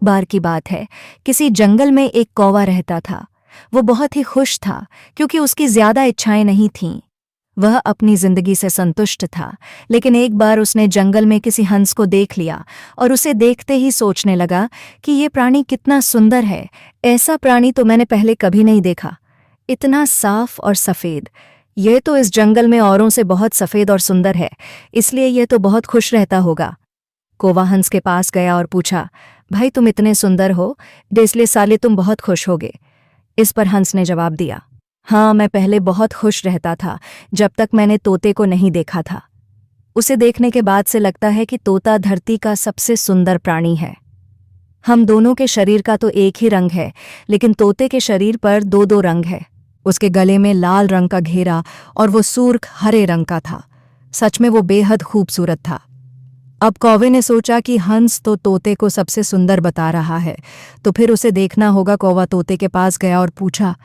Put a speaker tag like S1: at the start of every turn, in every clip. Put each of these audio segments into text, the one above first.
S1: बार की बात है, किसी जंगल में एक कौवा रहता था। वो बहुत ही खुश था क्योंकि उसकी ज्यादा इच्छाएं नहीं थीं। वह अपनी जिंदगी से संतुष्ट था, लेकिन एक बार उसने जंगल में किसी हंस को देख लिया और उसे देखते ही सोचने लगा कि ये प्राणी कितना सुंदर है। ऐसा प्राणी तो मैंने पहले कभी नहीं देखा, इतना साफ और सफ़ेद। यह तो इस जंगल में औरों से बहुत सफ़ेद और सुंदर है, इसलिए यह तो बहुत खुश रहता होगा। कौवा हंस के पास गया और पूछा, भाई तुम इतने सुंदर हो, इसलिए साले तुम बहुत खुश होगे। इस पर हंस ने जवाब दिया, हाँ, मैं पहले बहुत खुश रहता था जब तक मैंने तोते को नहीं देखा था। उसे देखने के बाद से लगता है कि तोता धरती का सबसे सुंदर प्राणी है। हम दोनों के शरीर का तो एक ही रंग है, लेकिन तोते के शरीर पर दो दो रंग है। उसके गले में लाल रंग का घेरा और वो सूर्ख हरे रंग का था। सच में वो बेहद खूबसूरत था। अब कौवे ने सोचा कि हंस तो तोते को सबसे सुंदर बता रहा है, तो फिर उसे देखना होगा। कौवा तोते के पास गया और पूछा,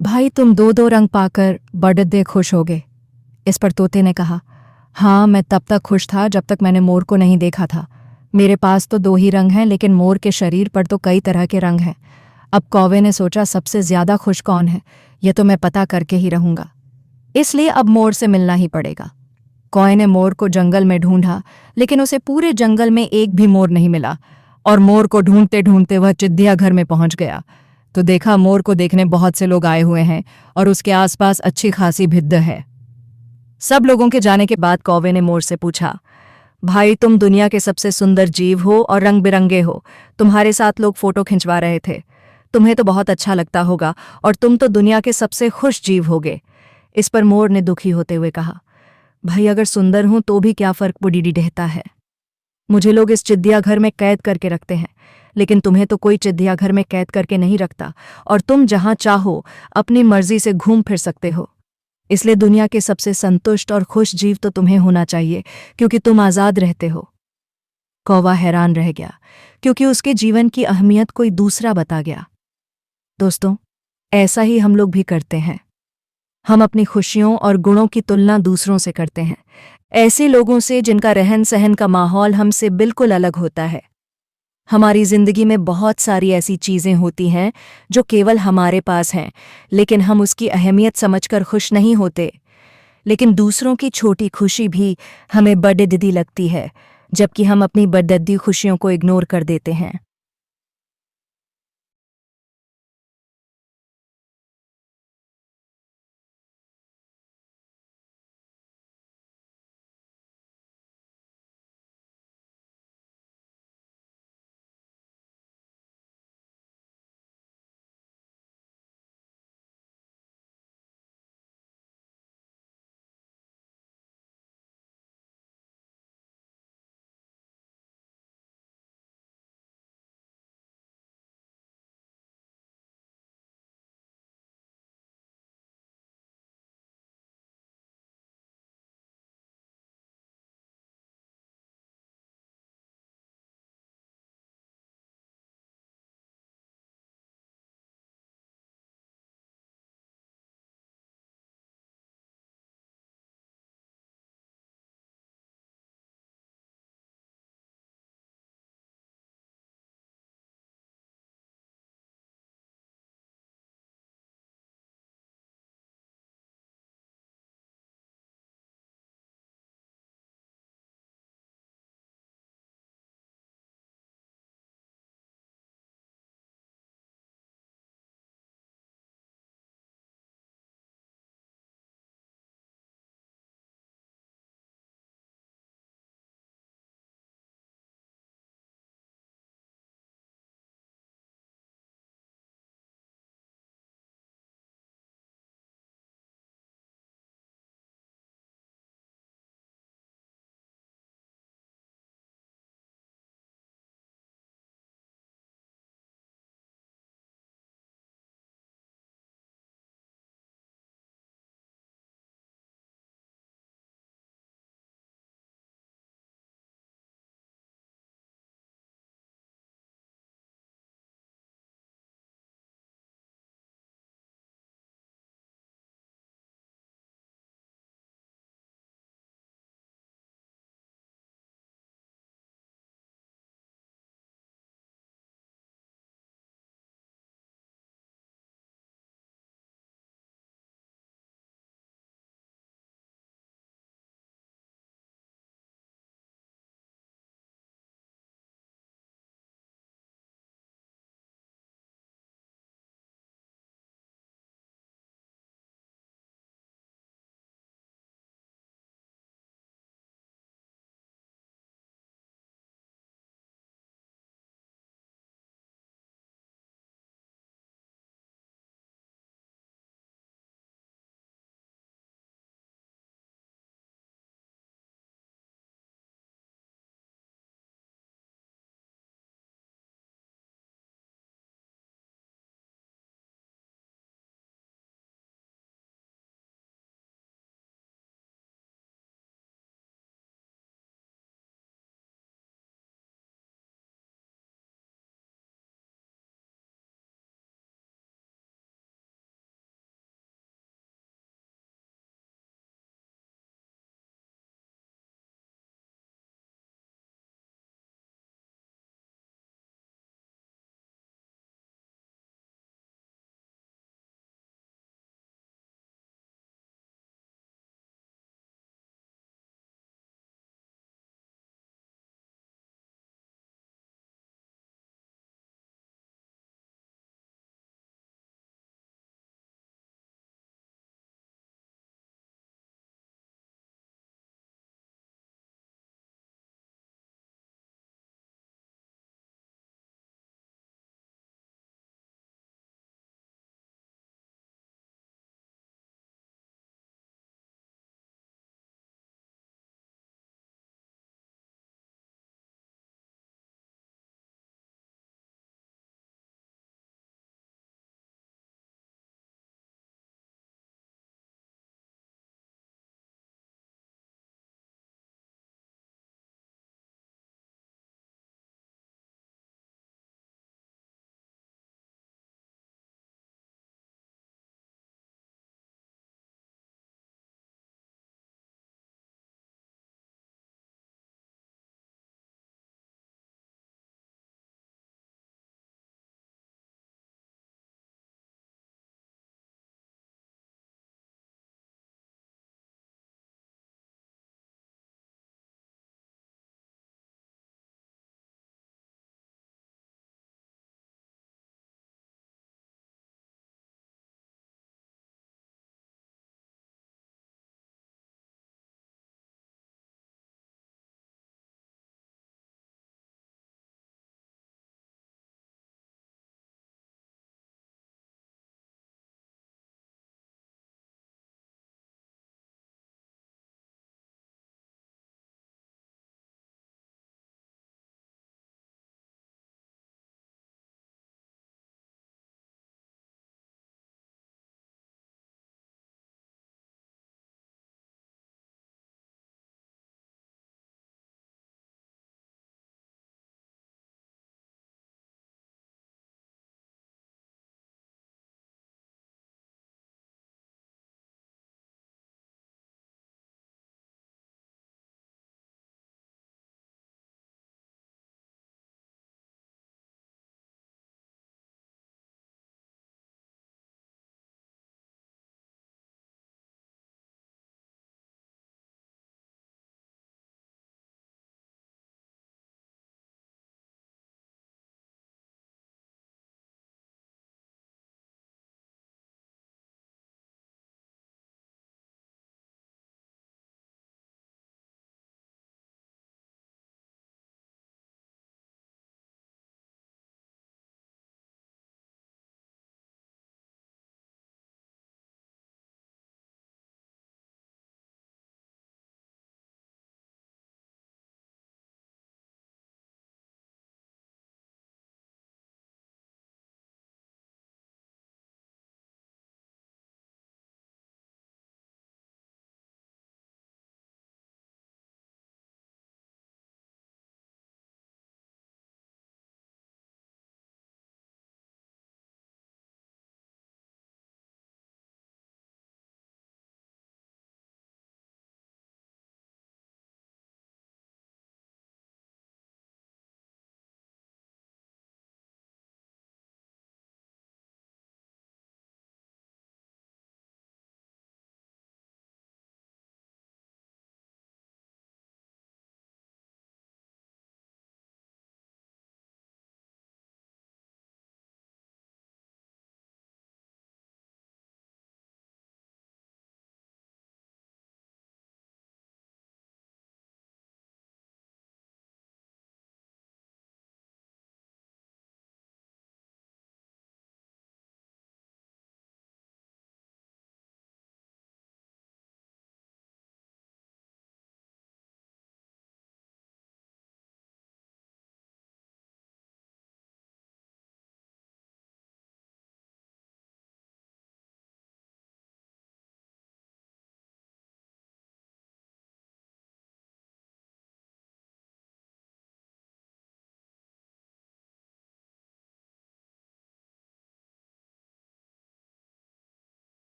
S1: भाई तुम दो दो रंग पाकर बड़े खुश होगे। इस पर तोते ने कहा, हाँ, मैं तब तक खुश था जब तक मैंने मोर को नहीं देखा था। मेरे पास तो दो ही रंग हैं, लेकिन मोर के शरीर पर तो कई तरह के रंग हैं। अब कौवे ने सोचा, सबसे ज्यादा खुश कौन है, यह तो मैं पता करके ही रहूंगा। इसलिए अब मोर से मिलना ही पड़ेगा। कौवे ने मोर को जंगल में ढूंढा, लेकिन उसे पूरे जंगल में एक भी मोर नहीं मिला। और मोर को ढूंढते ढूंढते वह चिड़ियाघर में पहुंच गया तो देखा मोर को देखने बहुत से लोग आए हुए हैं और उसके आसपास अच्छी खासी भिद्द है। सब लोगों के जाने के बाद कौवे ने मोर से पूछा, भाई तुम दुनिया के सबसे सुंदर जीव हो और रंग बिरंगे हो। तुम्हारे साथ लोग फोटो खिंचवा रहे थे, तुम्हें तो बहुत अच्छा लगता होगा और तुम तो दुनिया के सबसे खुश जीव होगे। इस पर मोर ने दुखी होते हुए कहा, भाई अगर सुंदर हूं तो भी क्या फर्क बुढ़ी रहता है। मुझे लोग इस चिड़ियाघर में कैद करके रखते हैं, लेकिन तुम्हें तो कोई चिड़ियाघर में कैद करके नहीं रखता और तुम जहां चाहो अपनी मर्जी से घूम फिर सकते हो। इसलिए दुनिया के सबसे संतुष्ट और खुश जीव तो तुम्हें होना चाहिए, क्योंकि तुम आज़ाद रहते हो। कौवा हैरान रह गया, क्योंकि उसके जीवन की अहमियत कोई दूसरा बता गया। दोस्तों, ऐसा ही हम लोग भी करते हैं। हम अपनी खुशियों और गुणों की तुलना दूसरों से करते हैं, ऐसे लोगों से जिनका रहन सहन का माहौल हमसे बिल्कुल अलग होता है। हमारी जिंदगी में बहुत सारी ऐसी चीजें होती हैं जो केवल हमारे पास हैं, लेकिन हम उसकी अहमियत समझकर खुश नहीं होते। लेकिन दूसरों की छोटी खुशी भी हमें बड़ी लगती है, जबकि हम अपनी बड़ी खुशियों को इग्नोर कर देते हैं।